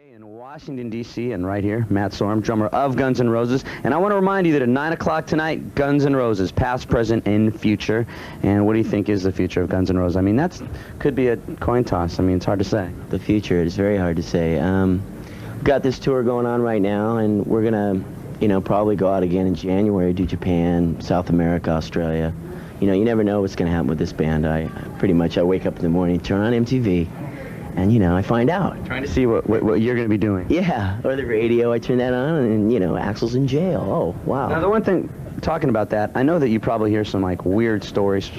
RFK in Washington, D.C., and right here, Matt Sorum, drummer of Guns N' Roses. And I want to remind you that at 9 o'clock tonight, Guns N' Roses, past, present, and future. And what do you think is the future of Guns N' Roses? I mean, that could be a coin toss. I mean, it's hard to say. The future is very hard to say. We've got this tour going on right now, and we're going to, probably go out again in January, do Japan, South America, Australia. You never know what's going to happen with this band. I wake up in the morning, turn on MTV, and, I find out. Trying to see what you're going to be doing. Yeah, or the radio, I turn that on, and, Axl's in jail. Oh, wow. Now, the one thing, talking about that, I know that you probably hear some, weird stories,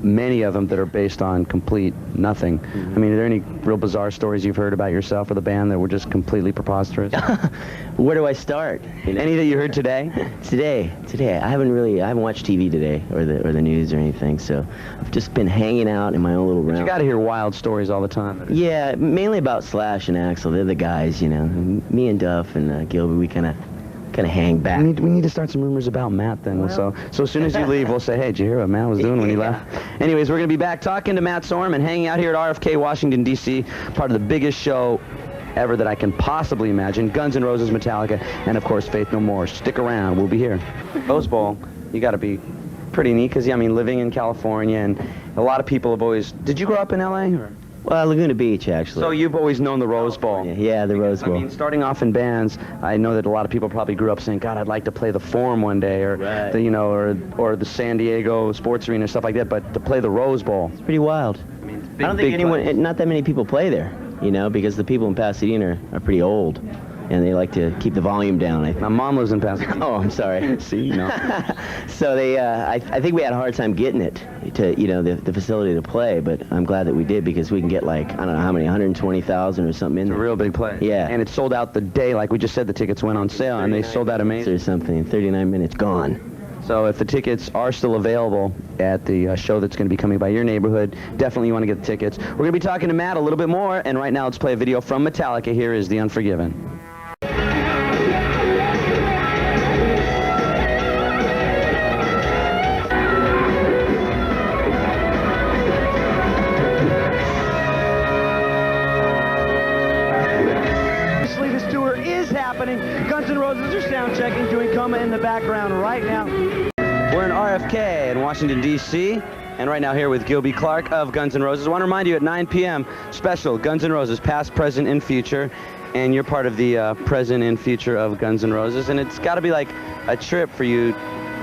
many of them that are based on complete nothing. Mm-hmm. I mean, are there any real bizarre stories you've heard about yourself or the band that were just completely preposterous? Where do I start? Any that you heard today? Today, I haven't watched TV today or the news or anything, so I've just been hanging out in my own little room. You got to hear wild stories all the time. Yeah, mainly about Slash and Axl. They're the guys, Me and Duff and Gilby, we kind of hang back. We need to start some rumors about Matt then. Well. So as soon as you leave, we'll say, hey, did you hear what Matt was doing when he left? Anyways, we're going to be back talking to Matt Sorum and hanging out here at RFK, Washington, D.C., part of the biggest show ever that I can possibly imagine. Guns N' Roses, Metallica, and of course, Faith No More. Stick around. We'll be here. Rose Bowl, you got to be pretty neat because, living in California, and a lot of people have always... Did you grow up in L.A.? Or? Well, Laguna Beach, actually. So you've always known the Rose Bowl. Yeah, the Rose Bowl. Starting off in bands, I know that a lot of people probably grew up saying, God, I'd like to play the Forum one day, or right. or the San Diego Sports Arena, stuff like that, but to play the Rose Bowl. It's pretty wild. I don't think not that many people play there, because the people in Pasadena are pretty old. And they like to keep the volume down, I think. My mom lives in Pasadena. Oh, I'm sorry. See, no. So they, I think we had a hard time getting it to, the facility to play, but I'm glad that we did because we can get I don't know how many, 120,000 or something in there. It's a real big play. Yeah. And it sold out the day, like we just said, the tickets went on sale, and they sold out amazing. Or something, in 39 minutes, gone. So if the tickets are still available at the show that's going to be coming by your neighborhood, definitely you want to get the tickets. We're going to be talking to Matt a little bit more, and right now let's play a video from Metallica. Here is The Unforgiven. Guns N' Roses are sound checking, doing Coma in the background right now. We're in RFK in Washington, D.C., and right now here with Gilby Clarke of Guns N' Roses. I want to remind you at 9 p.m., special Guns N' Roses, past, present, and future, and you're part of the present and future of Guns N' Roses, and it's got to be like a trip for you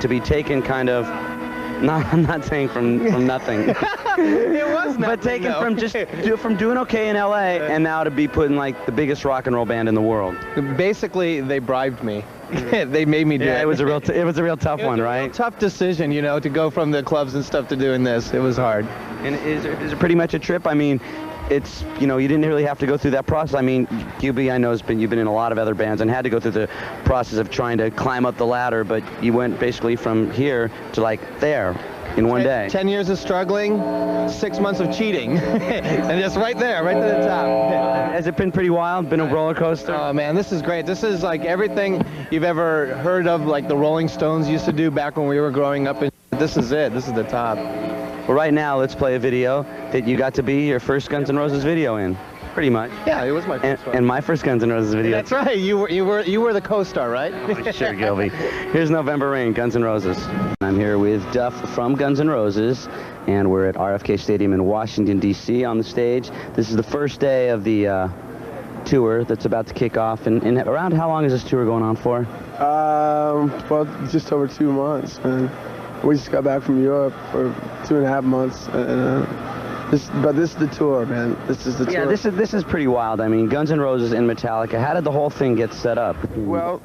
to be taken kind of, I'm not saying from nothing. It was nothing, but taken from doing okay in L.A. and now to be put in the biggest rock and roll band in the world. Basically, they bribed me. They made me do it. It was a real tough one, right? Real tough decision, to go from the clubs and stuff to doing this. It was hard. And is it pretty much a trip? I mean, it's, you didn't really have to go through that process. I mean, Gilby, I know you've been in a lot of other bands and had to go through the process of trying to climb up the ladder, but you went basically from here to there in one day. 10 years of struggling, 6 months of cheating, and just right there, right to the top. Has it been pretty wild? Been a roller coaster? Oh man, this is great. This is like everything you've ever heard of, like the Rolling Stones used to do back when we were growing up. This is it. This is the top. Well, right now, let's play a video that you got to be your first Guns N' Roses video in, pretty much. Yeah, it was my first one. And my first Guns N' Roses video. That's right. You were the co-star, right? Oh, sure, Gilby. Here's November Rain, Guns N' Roses. I'm here with Duff from Guns N' Roses, and we're at RFK Stadium in Washington, D.C. on the stage. This is the first day of the tour that's about to kick off. And around how long is this tour going on for? Well, just over 2 months, man. We just got back from Europe for 2.5 months, but this is the tour, man. This is the tour. Yeah, this is pretty wild. I mean, Guns N' Roses and Metallica. How did the whole thing get set up? Well,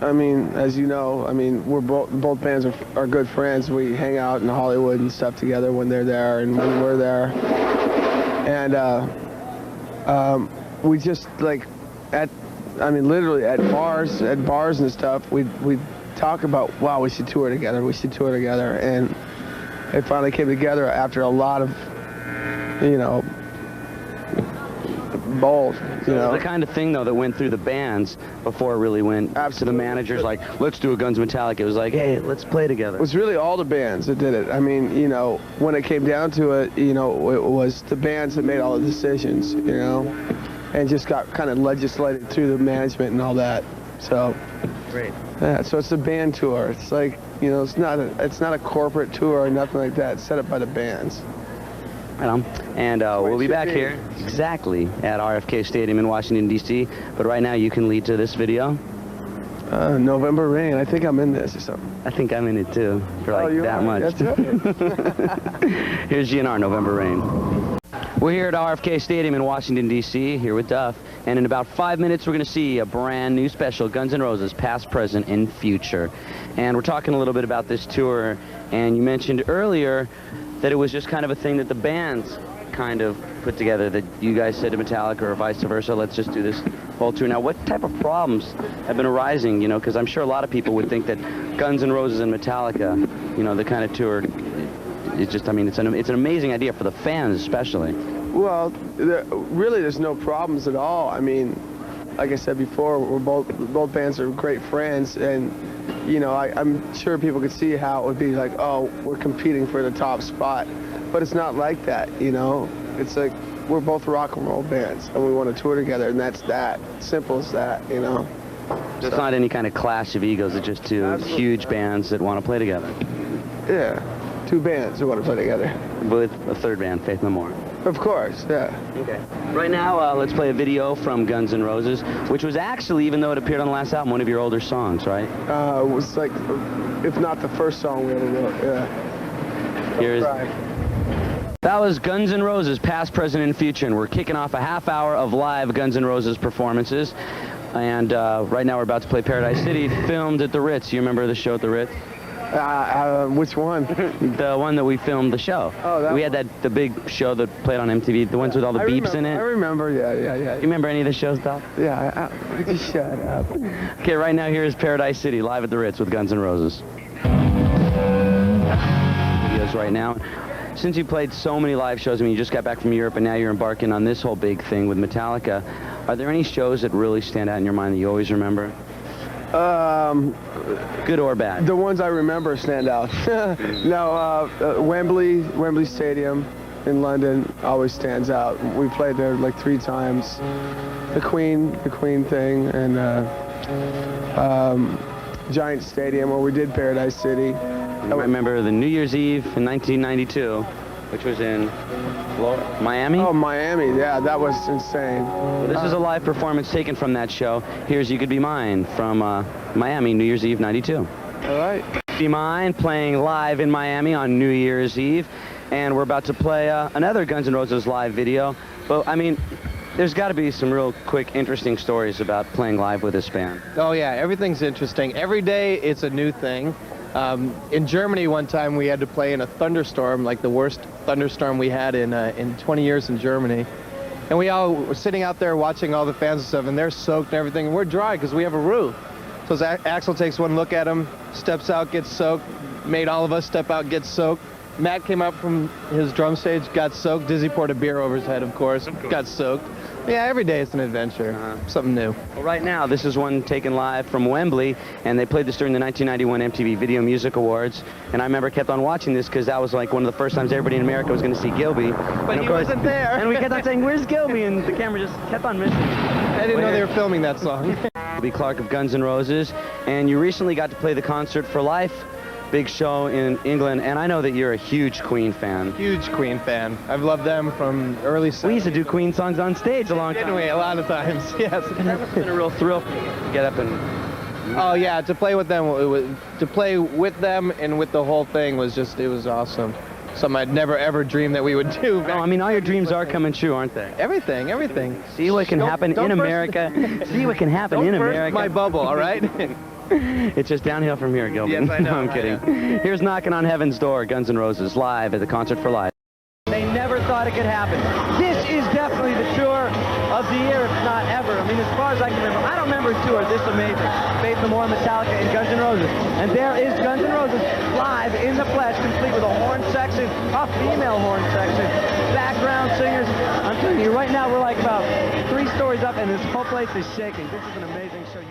as you know, we're both bands are good friends. We hang out in Hollywood and stuff together when they're there and when we're there, and we just literally at bars and stuff. We talk about, wow, we should tour together, and it finally came together after a lot of, balls, The kind of thing, though, that went through the bands before it really went to the managers, let's do a Guns Metallica. It was like, hey, let's play together. It was really all the bands that did it. I mean, when it came down to it, it was the bands that made all the decisions, and just got kind of legislated through the management and all that. So, Great. yeah, so it's a band tour. It's like, you know, it's not a corporate tour or nothing like that. It's set up by the bands. Right on. And we'll be back here exactly at RFK Stadium in Washington, D.C. But right now you can lead to this video. November Rain. I think I'm in this or something. I think I'm in it too, for like you that are? much. That's right. Here's GNR, November Rain. We're here at RFK Stadium in Washington, D.C., here with Duff. And in about 5 minutes, we're going to see a brand new special, Guns N' Roses, past, present, and future. And we're talking a little bit about this tour. And you mentioned earlier that it was just kind of a thing that the bands kind of put together, that you guys said to Metallica or vice versa, let's just do this whole tour. Now, what type of problems have been arising, you know, because I'm sure a lot of people would think that Guns N' Roses and Metallica, you know, the kind of tour, it's just, I mean, it's an amazing idea for the fans especially. Well, really, there's no problems at all. I mean, like I said before, both bands are great friends, and you know, I'm sure people could see how it would be like, oh, we're competing for the top spot, but it's not like that, you know. It's like we're both rock and roll bands, and we want to tour together, and that's that. Simple as that, you know. So it's not any kind of clash of egos. It's just two huge bands that want to play together. Yeah, two bands who want to play together. With a third band, Faith No More. Of course, yeah. Okay. Right now, let's play a video from Guns N' Roses, which was actually, even though it appeared on the last album, one of your older songs, right? It was like, if not the first song we ever wrote, yeah. Here's... That was Guns N' Roses, past, present, and future, and we're kicking off a half hour of live Guns N' Roses performances. And right now we're about to play Paradise City, filmed at the Ritz. You remember the show at the Ritz? Which one? The one that we filmed the show. Oh, we had the big show that played on MTV, the ones with all the beeps in it. I remember, yeah. You remember any of the shows, Doc? Yeah, just shut up. Okay, right now here is Paradise City, live at the Ritz with Guns N' Roses. Videos right now. Since you played so many live shows, I mean, you just got back from Europe and now you're embarking on this whole big thing with Metallica, are there any shows that really stand out in your mind that you always remember? Good or bad? The ones I remember stand out. No, Wembley Stadium in London always stands out. We played there like 3 times. The Queen thing, and Giant Stadium where we did Paradise City. I remember the New Year's Eve in 1992, which was in Miami? Oh, Miami, yeah, that was insane. Well, this is a live performance taken from that show. Here's You Could Be Mine from Miami, New Year's Eve 92. All right. Be Mine playing live in Miami on New Year's Eve, and we're about to play another Guns N' Roses live video. But, I mean, there's got to be some real quick, interesting stories about playing live with this band. Oh, yeah, everything's interesting. Every day it's a new thing. In Germany one time we had to play in a thunderstorm, like the worst thunderstorm we had in 20 years in Germany. And we all were sitting out there watching all the fans and stuff, and they're soaked and everything, and we're dry because we have a roof. So Axl takes one look at him, steps out, gets soaked, made all of us step out, get soaked. Matt came out from his drum stage, got soaked. Dizzy poured a beer over his head, of course, got soaked. Yeah, every day it's an adventure, something new. Well, right now, this is one taken live from Wembley, and they played this during the 1991 MTV Video Music Awards. And I remember kept on watching this because that was like one of the first times everybody in America was going to see Gilby. But he wasn't there. And we kept on saying, "Where's Gilby?" And the camera just kept on missing. I didn't know they were filming that song. Gilby Clarke of Guns N' Roses, and you recently got to play the Concert for Life big show in England, and I know that you're a huge Queen fan. Huge Queen fan. I've loved them from early 70s. We used to do Queen songs on stage a long time. Didn't we? A lot of times, yes. It's been a real thrill for me to get up and... Oh yeah, to play with them, and with the whole thing was just, it was awesome. Something I'd never ever dreamed that we would do. Oh, I mean, all your dreams are coming true, aren't they? Everything. See what can happen in America. See what can happen in America. Don't burst my bubble, all right? It's just downhill from here, Gilby. Yes, I know. No, I'm kidding. Here's Knocking on Heaven's Door, Guns N' Roses, live at the Concert for Life. They never thought it could happen. This is definitely the tour of the year, if not ever. I mean, as far as I can remember, I don't remember a tour this amazing. Faith No More, Metallica, and Guns N' Roses. And there is Guns N' Roses live in the flesh, complete with a horn section, a female horn section, background singers. I'm telling you, right now we're like about 3 stories up, and this whole place is shaking. This is an amazing show.